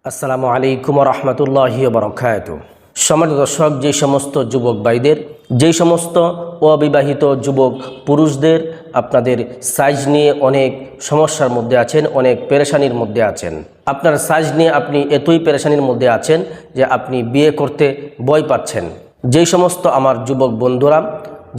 আসসালামু আলাইকুম রহমতুল্লাহি বারাকাতুহু। সম্মানিত দর্শক, যে সমস্ত যুবক ভাইদের, যে সমস্ত অবিবাহিত যুবক পুরুষদের আপনাদের সাইজ নিয়ে অনেক সমস্যার মধ্যে আছেন, অনেক পেরেশানির মধ্যে আছেন, আপনার সাইজ নিয়ে আপনি এতই পেরেশানির মধ্যে আছেন যে আপনি বিয়ে করতে ভয় পাচ্ছেন। যেই সমস্ত আমার যুবক বন্ধুরা,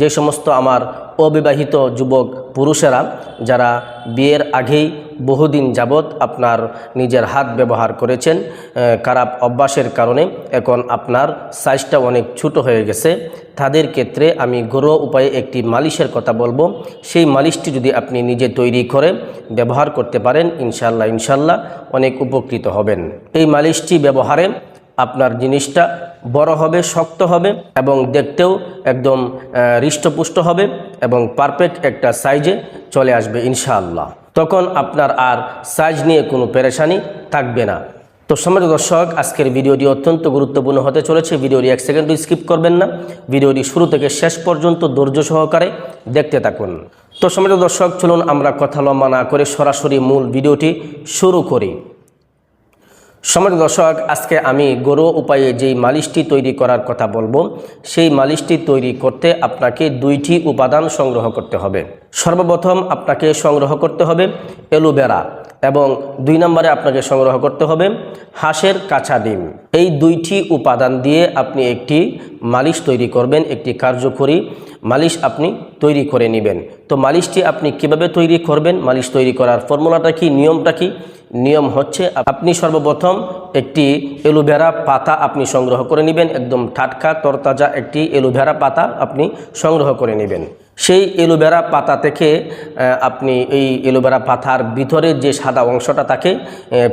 যে সমস্ত আমার অবিবাহিত যুবক পুরুষেরা যারা বিয়ের আগেই বহুদিন যাবৎ আপনার নিজের হাত ব্যবহার করেছেন, খারাপ অভ্যাসের কারণে এখন আপনার সাইজটা অনেক ছোট হয়ে গেছে, তাদের ক্ষেত্রে আমি ঘরোয়া উপায়ে একটি মালিশের কথা বলবো। সেই মালিশটি যদি আপনি নিজে তৈরি করে ব্যবহার করতে পারেন, ইনশাল্লাহ অনেক উপকৃত হবেন। এই মালিশটি ব্যবহারে আপনার জিনিসটা বড় হবে, শক্ত হবে এবং দেখতেও একদম হৃষ্টপুষ্ট হবে এবং পারফেক্ট একটা সাইজে চলে আসবে ইনশাআল্লাহ। তখন আপনার আর সাইজ নিয়ে কোনো পেরেশানি থাকবে না। তো সম্মানিত দর্শক, আজকের ভিডিওটি অত্যন্ত গুরুত্বপূর্ণ হতে চলেছে। ভিডিওটি এক সেকেন্ডও স্কিপ করবেন না, ভিডিওটি শুরু থেকে শেষ পর্যন্ত ধৈর্য সহকারে দেখতে থাকুন। তো সম্মানিত দর্শক, চলুন আমরা কথা লম্বা না করে সরাসরি মূল ভিডিওটি শুরু করি। সম্মানিত দর্শক, আজকে আমি ঘরোয়া উপায়ে যেই মালিশটি তৈরি করার কথা বলবো, সেই মালিশটি তৈরি করতে আপনাকে দুইটি উপাদান সংগ্রহ করতে হবে। সর্বপ্রথম আপনাকে সংগ্রহ করতে হবে অ্যালোভেরা এবং 2 নম্বরে আপনাকে সংগ্রহ করতে হবে হাঁসের কাঁচা ডিম। এই দুইটি উপাদান দিয়ে আপনি একটি মালিশ তৈরি করবেন, একটি কার্যকরী মালিশ আপনি তৈরি করে নেবেন। তো মালিশটি আপনি কিভাবে তৈরি করবেন, মালিশ তৈরি করার ফর্মুলাটা কি, নিয়মটা কি? নিয়ম হচ্ছে, আপনি সর্বপ্রথম একটি অ্যালোভেরা পাতা আপনি সংগ্রহ করে নেবেন। একদম টাটকা তরতাজা একটি অ্যালোভেরা পাতা আপনি সংগ্রহ করে নেবেন। সেই অ্যালোভেরা পাতা থেকে আপনি এই অ্যালোভেরা পাতার ভিতরে যে সাদা অংশটা থাকে,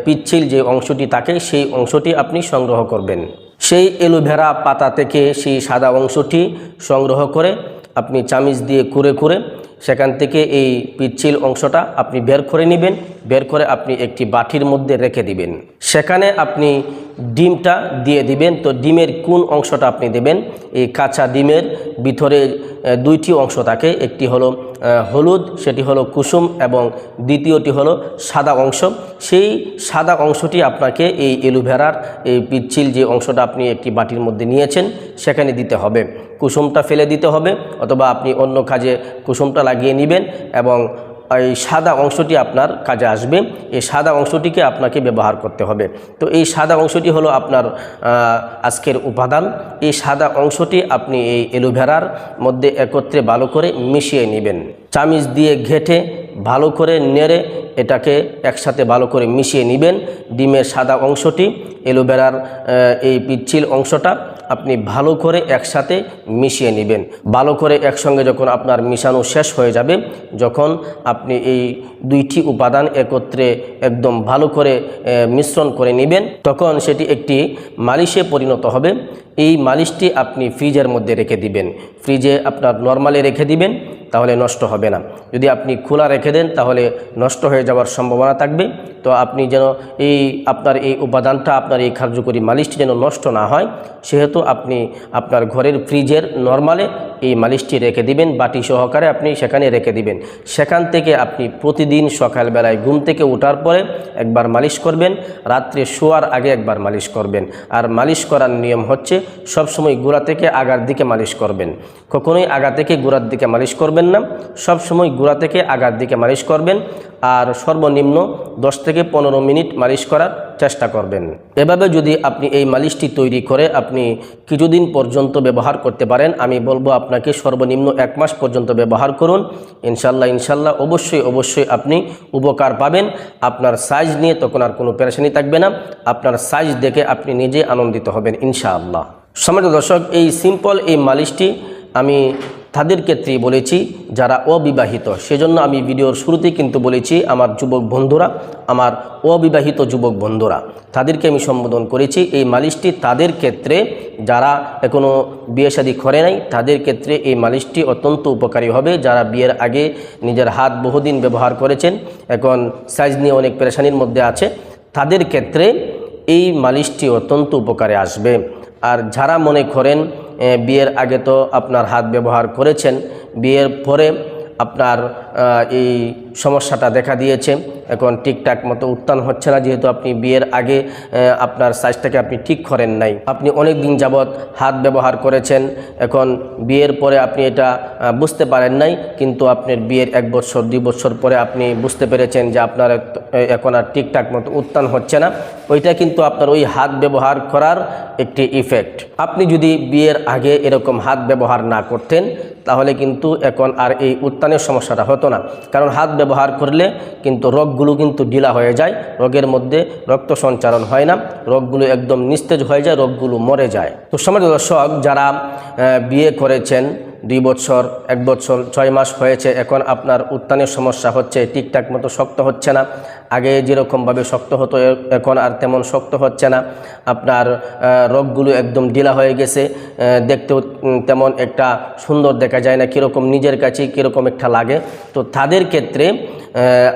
পিচ্ছিল যে অংশটি থাকে, সেই অংশটি আপনি সংগ্রহ করবেন। সেই অ্যালোভেরা পাতা থেকে সেই সাদা অংশটি সংগ্রহ করে আপনি চামিচ দিয়ে কুরে কুরে সেখান থেকে এই পিচ্ছিল অংশটা আপনি বের করে নেবেন। বের করে আপনি একটি বাটির মধ্যে রেখে দিবেন। সেখানে আপনি ডিমটা দিয়ে দিবেন। তো ডিমের কোন অংশটা আপনি দেবেন? এই কাঁচা ডিমের ভিতরে দুইটি অংশ থাকে, একটি হলো হলুদ, সেটি হলো কুসুম, এবং দ্বিতীয়টি হলো সাদা অংশ। সেই সাদা অংশটি আপনাকে এই অ্যালোভেরার এই পিচ্ছিল যে অংশটা আপনি একটি বাটির মধ্যে নিয়েছেন সেখানে দিতে হবে। কুসুমটা ফেলে দিতে হবে, অথবা আপনি অন্য কাজে কুসুমটা লাগিয়ে নেবেন এবং এই সাদা অংশটি আপনার কাজে আসবে। এই সাদা অংশটিকে আপনাকে ব্যবহার করতে হবে। তো এই সাদা অংশটি হলো আপনার আজকের উপাদান। এই সাদা অংশটি আপনি এই অ্যালোভেরার মধ্যে একত্রে ভালো করে মিশিয়ে নেবেন। চামিচ দিয়ে ঘেঁটে ভালো করে নেড়ে এটাকে একসাথে ভালো করে মিশিয়ে নেবেন। ডিমের সাদা অংশটি, অ্যালোভেরার এই পিচ্ছিল অংশটা আপনি ভালো করে একসাথে মিশিয়ে নেবেন। ভালো করে একসঙ্গে যখন আপনার মিশানো শেষ হয়ে যাবে, যখন আপনি এই দুইটি উপাদান একত্রে একদম ভালো করে মিশ্রণ করে নেবেন, তখন সেটি একটি মালিশে পরিণত হবে। এই মালিশটি আপনি ফ্রিজের মধ্যে রেখে দিবেন। ফ্রিজে আপনার নরমালে রেখে দিবেন, তাহলে নষ্ট হবে না। যদি আপনি খোলা রেখে দেন তাহলে নষ্ট হয়ে যাওয়ার সম্ভাবনা থাকবে। তো আপনি যেন আপনার এই উপাদানটা, আপনার এই কার্যকরী মালিশটি যেন নষ্ট না হয়, সেহেতু আপনি আপনার ঘরের ফ্রিজের নরমালে এই মালিশটি রেখে দিবেন, বাটি সহকারে আপনি সেখানে রেখে দিবেন। সেখান থেকে আপনি প্রতিদিন সকালবেলায় ঘুম থেকে ওঠার পরে একবার মালিশ করবেন, রাত্রে শোয়ার আগে একবার মালিশ করবেন। আর মালিশ করার নিয়ম হচ্ছে, সবসময় গোড়া থেকে আগার দিকে মালিশ করবেন। কখনোই আগা থেকে গোড়ার দিকে মালিশ করবেন না, সবসময় গোড়া থেকে আগার দিকে মালিশ করবেন। আর সর্বনিম্ন 10 থেকে 15 মিনিট মালিশ করার চেষ্টা করবেন। এভাবে যদি আপনি এই মালিশটি তৈরি করে আপনি কিছুদিন পর্যন্ত ব্যবহার করতে পারেন, আমি বলবো আপনাকে সর্বনিম্ন 1 মাস পর্যন্ত ব্যবহার করুন। ইনশাল্লাহ অবশ্যই আপনি উপকার পাবেন। আপনার সাইজ নিয়ে তখন আর কোনো পেরেশানি থাকবে না। আপনার সাইজ দেখে আপনি নিজে আনন্দিত হবেন ইনশাআল্লাহ। সম্মানিত দর্শক, এই সিম্পল এই মালিশটি আমি তাদের ক্ষেত্রেই বলেছি যারা অবিবাহিত। সেজন্য আমি ভিডিওর শুরুতেই কিন্তু বলেছি আমার যুবক বন্ধুরা, আমার অবিবাহিত যুবক বন্ধুরা, তাদেরকে আমি সম্বোধন করেছি। এই মালিশটি তাদের ক্ষেত্রে যারা এখনও বিয়ে শাদী করে নাই, তাদের ক্ষেত্রে এই মালিশটি অত্যন্ত উপকারী হবে। যারা বিয়ের আগে নিজের হাত বহুদিন ব্যবহার করেছেন, এখন সাইজ নিয়ে অনেক পেরেশানির মধ্যে আছে, তাদের ক্ষেত্রে এই মালিশটি অত্যন্ত উপকারে আসবে। আর যারা মনে করেন বিয়ের আগে তো আপনার হাত ব্যবহার করেছেন, বিয়ের পরে আপনার এই সমস্যাটা দেখা দিয়েছে। এখন ঠিকঠাক মতো উত্থান হচ্ছে না, যেহেতু আপনি বিয়ের আগে আপনার সাইজটাকে আপনি ঠিক করেন নাই। আপনি অনেক দিন যাবৎ হাত ব্যবহার করেছেন, এখন বিয়ের পরে আপনি এটা বুঝতে পারেন নাই, কিন্তু আপনার বিয়ের 1 বছর 2 বছর পরে আপনি বুঝতে পেরেছেন যে আপনার এখন আর ঠিকঠাক মতো উত্থান হচ্ছে না। ওইটা কিন্তু আপনার ওই হাত ব্যবহার করার একটি ইফেক্ট। আপনি যদি বিয়ের আগে এরকম হাত ব্যবহার না করতেন তাহলে কিন্তু এখন আর এই উত্থানের সমস্যাটা হতো না, কারণ হাত ব্যবহার করলে কিন্তু রোগগুলো কিন্তু ঢিলা হয়ে যায়, রোগের মধ্যে রক্ত সঞ্চারণ হয় না, রোগগুলো একদম নিস্তেজ হয়ে যায়, রোগগুলো মরে যায়। তো সম্মানিত দর্শক, যারা বিয়ে করেছেন 2 বছর 1 বছর 6 মাস হয়েছে, এখন আপনার উত্থানের সমস্যা হচ্ছে, ঠিকঠাক মতো শক্ত হচ্ছে না, আগে যেরকমভাবে শক্ত হতো এখন আর তেমন শক্ত হচ্ছে না, আপনার রোগগুলো একদম ঢিলা হয়ে গেছে, দেখতেও তেমন একটা সুন্দর দেখা যায় না, কীরকম নিজের কাছে কীরকম একটা লাগে। তো তাদের ক্ষেত্রে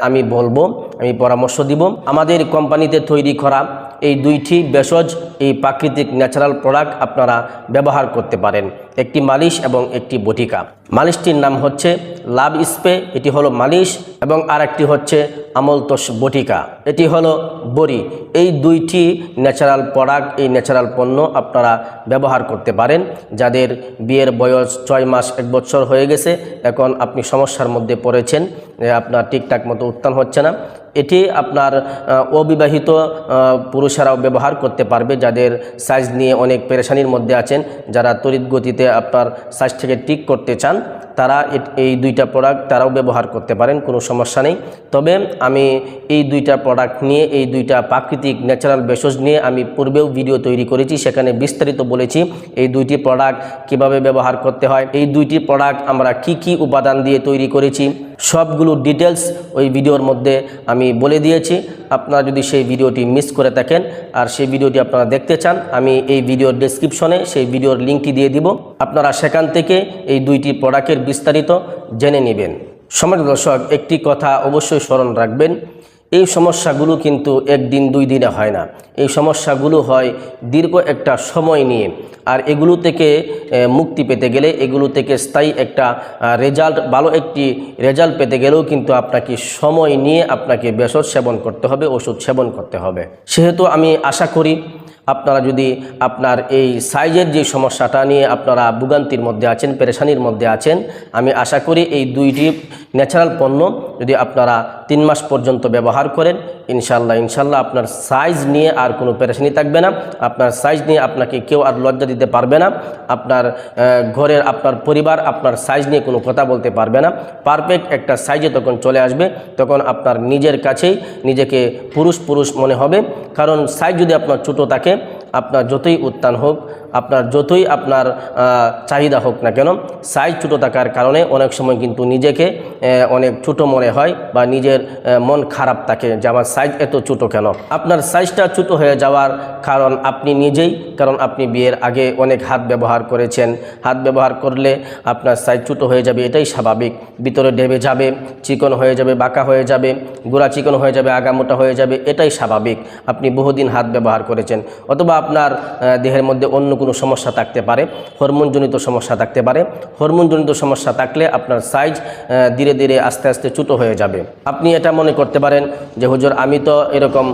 আমি বলবো, আমি পরামর্শ দিব, আমাদের কোম্পানিতে তৈরি করা এই 2টি ভেষজ এই প্রাকৃতিক ন্যাচারাল প্রোডাক্ট আপনারা ব্যবহার করতে পারেন, একটি মালিশ এবং একটি বটিকা। মালিশটির নাম হচ্ছে লাভ স্প্রে, এটি হলো মালিশ, এবং আরেকটি হচ্ছে আমলতোষ বটিকা, এটি হলো বড়ি। এই 2টি ন্যাচারাল প্রোডাক্ট, এই ন্যাচারাল পণ্য আপনারা ব্যবহার করতে পারেন। যাদের বিয়ের বয়স 6 মাস 1 বছর হয়ে গেছে, এখন আপনি সমস্যার মধ্যে পড়েছেন, আপনার ঠিকঠাক মতো উত্থান হচ্ছে না, এটি আপনার অবিবাহিত পুরুষেরাও ব্যবহার করতে পারবে, যাদের সাইজ নিয়ে অনেক পেরেশানির মধ্যে আছেন, যারা তড়িৎ গতিতে আপনার সাইজটাকে ঠিক করতে চান, তারা এই 2টা প্রোডাক্ট তারাও ব্যবহার করতে পারেন, কোনো সমস্যা নেই। তবে আমি এই 2টা প্রোডাক্ট নিয়ে, এই 2টা প্রাকৃতিক ন্যাচারাল ভেষজ নিয়ে আমি পূর্বেও ভিডিও তৈরি করেছি, সেখানে বিস্তারিত বলেছি এই 2টি প্রোডাক্ট কিভাবে ব্যবহার করতে হয়, এই 2টি প্রোডাক্ট আমরা কি কি উপাদান দিয়ে তৈরি করেছি, সবগুলো ডিটেলস ওই ভিডিওর মধ্যে আমি বলে দিয়েছি। আপনারা যদি সেই ভিডিওটি মিস করে থাকেন আর সেই ভিডিওটি আপনারা দেখতে চান, আমি এই ভিডিওর ডেসক্রিপশনে সেই ভিডিওর লিঙ্কটি দিয়ে দিব, আপনারা সেখান থেকে এই 2টি প্রোডাক্টের বিস্তারিত জেনে নেবেন। সম্মানিত দর্শক, একটি কথা অবশ্যই স্মরণ রাখবেন, এই সমস্যাগুলো কিন্তু 1 দিন 2 দিনে হয় না, এই সমস্যাগুলো হয় দীর্ঘ একটা সময় নিয়ে। আর এগুলো থেকে মুক্তি পেতে গেলে, এগুলো থেকে স্থায়ী একটা রেজাল্ট, ভালো একটি রেজাল্ট পেতে গেলেও কিন্তু আপনাকে সময় নিয়ে আপনাকে ভেষজ সেবন করতে হবে, ওষুধ সেবন করতে হবে। সেহেতু আমি আশা করি আপনারা যদি আপনার এই সাইজের যে সমস্যাটা নিয়ে আপনারা ভোগান্তির মধ্যে আছেন, পেরেশানির মধ্যে আছেন, আমি আশা করি এই 2টি ন্যাচারাল পণ্য যদি আপনারা 3 মাস পর্যন্ত ব্যবহার করেন, ইনশাল্লাহ আপনার সাইজ নিয়ে আর কোনো পেরেশানি থাকবে না, আপনার সাইজ নিয়ে আপনাকে কেউ আর লজ্জা দিতে পারবে না, আপনার ঘরের আপনার পরিবার আপনার সাইজ নিয়ে কোনো কথা বলতে পারবে না, পারফেক্ট একটা সাইজে তখন চলে আসবে, তখন আপনার নিজের কাছেই নিজেকে পুরুষ মনে হবে। কারণ সাইজ যদি আপনার ছোটো থাকে, আপনার যতই উত্থান হোক, আপনার যতই আপনার চাহিদা হোক না কেন, সাইজ ছোটো থাকার কারণে অনেক সময় কিন্তু নিজেকে অনেক ছোটো মনে হয় বা নিজের মন খারাপ থাকে যে আমার সাইজ এত ছোটো কেন। আপনার সাইজটা ছোটো হয়ে যাওয়ার কারণ আপনি নিজেই, কারণ আপনি বিয়ের আগে অনেক হাত ব্যবহার করেছেন, হাত ব্যবহার করলে আপনার সাইজ ছোটো হয়ে যাবে, এটাই স্বাভাবিক, ভিতরে ডেবে যাবে, চিকন হয়ে যাবে, বাঁকা হয়ে যাবে, গোড়া চিকন হয়ে যাবে, আগা মোটা হয়ে যাবে, এটাই স্বাভাবিক, আপনি বহুদিন হাত ব্যবহার করেছেন। অথবা আপনার দেহের মধ্যে অন্য কোনো সমস্যা থাকতে পারে, হরমোনজনিত সমস্যা থাকতে পারে, হরমোনজনিত সমস্যা থাকলে আপনার সাইজ ধীরে ধীরে আস্তে আস্তে ছোটো হয়ে যাবে। আপনি এটা মনে করতে পারেন যে হুজুর, আমি তো এরকম,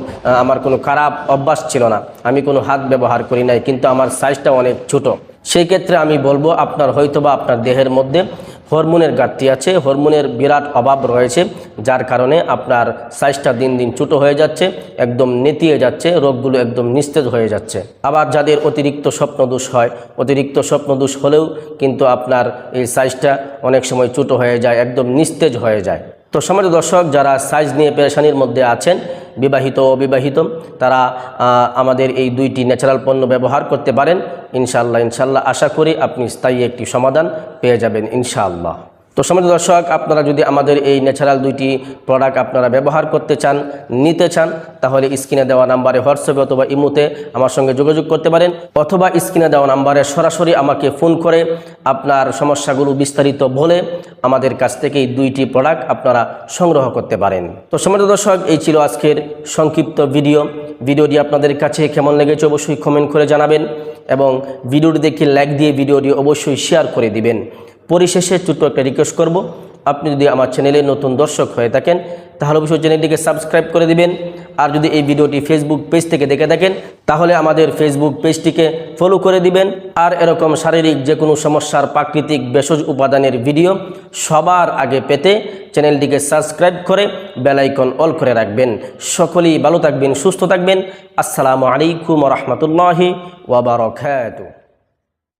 আমার কোনো খারাপ অভ্যাস ছিল না, আমি কোনো হাত ব্যবহার করি নাই, কিন্তু আমার সাইজটা অনেক ছোট। সেই ক্ষেত্রে আমি বলবো আপনার হয়তোবা আপনার দেহের মধ্যে হরমোনের ঘাটতি আছে, হরমোনের বিরাট অভাব রয়েছে, যার কারণে আপনার সাইজটা দিন দিন ছোটো হয়ে যাচ্ছে, একদম নেতিয়ে যাচ্ছে, রোগগুলো একদম নিস্তেজ হয়ে যাচ্ছে। আবার যাদের অতিরিক্ত স্বপ্নদোষ হয়, অতিরিক্ত স্বপ্নদোষ হলেও কিন্তু আপনার এই সাইজটা অনেক সময় ছোটো হয়ে যায়, একদম নিস্তেজ হয়ে যায়। তো সম্মানিত দর্শক, যারা সাইজ নিয়ে পেরেশানির মধ্যে আছেন, বিবাহিত অবিবাহিত, তারা আমাদের এই 2টি ন্যাচারাল পণ্য ব্যবহার করতে পারেন। ইনশাল্লাহ আশা করি আপনি স্থায়ী একটি সমাধান পেয়ে যাবেন ইনশাআল্লাহ। তো সম্মানিত দর্শক, আপনারা যদি আমাদের এই ন্যাচারাল 2টি প্রোডাক্ট আপনারা ব্যবহার করতে চান, নিতে চান, তাহলে স্ক্রিনে দেওয়া নাম্বারে হোয়াটসঅ্যাপে অথবা ইমোতে আমার সঙ্গে যোগাযোগ করতে পারেন, অথবা স্ক্রিনে দেওয়া নাম্বারে সরাসরি আমাকে ফোন করে আপনার সমস্যাগুলো বিস্তারিত বলে আমাদের কাছ থেকে এই 2টি প্রোডাক্ট আপনারা সংগ্রহ করতে পারেন। তো সম্মানিত দর্শক, এই ছিল আজকের সংক্ষিপ্ত ভিডিওটি আপনাদের কাছে কেমন লেগেছে অবশ্যই কমেন্ট করে জানাবেন, এবং ভিডিওটি দেখে লাইক দিয়ে ভিডিওটি অবশ্যই শেয়ার করে দিবেন। পরিশেষে ছোট্ট একটা রিকোয়েস্ট করব, আপনি যদি আমার চ্যানেলে নতুন দর্শক হয়ে থাকেন তাহলে অবশ্যই চ্যানেলটিকে সাবস্ক্রাইব করে দিবেন। আর যদি এই ভিডিওটি ফেসবুক পেজ থেকে দেখে থাকেন তাহলে আমাদের ফেসবুক পেজটিকে ফলো করে দিবেন। আর এরকম শারীরিক যে কোনো সমস্যার প্রাকৃতিক ভেষজ উপাদানের ভিডিও সবার আগে পেতে চ্যানেলটিকে সাবস্ক্রাইব করে বেল আইকন অল করে রাখবেন। সকলেই ভালো থাকবেন, সুস্থ থাকবেন। আসসালামু আলাইকুম ওয়া রাহমাতুল্লাহি ওয়া বারাকাতুহু।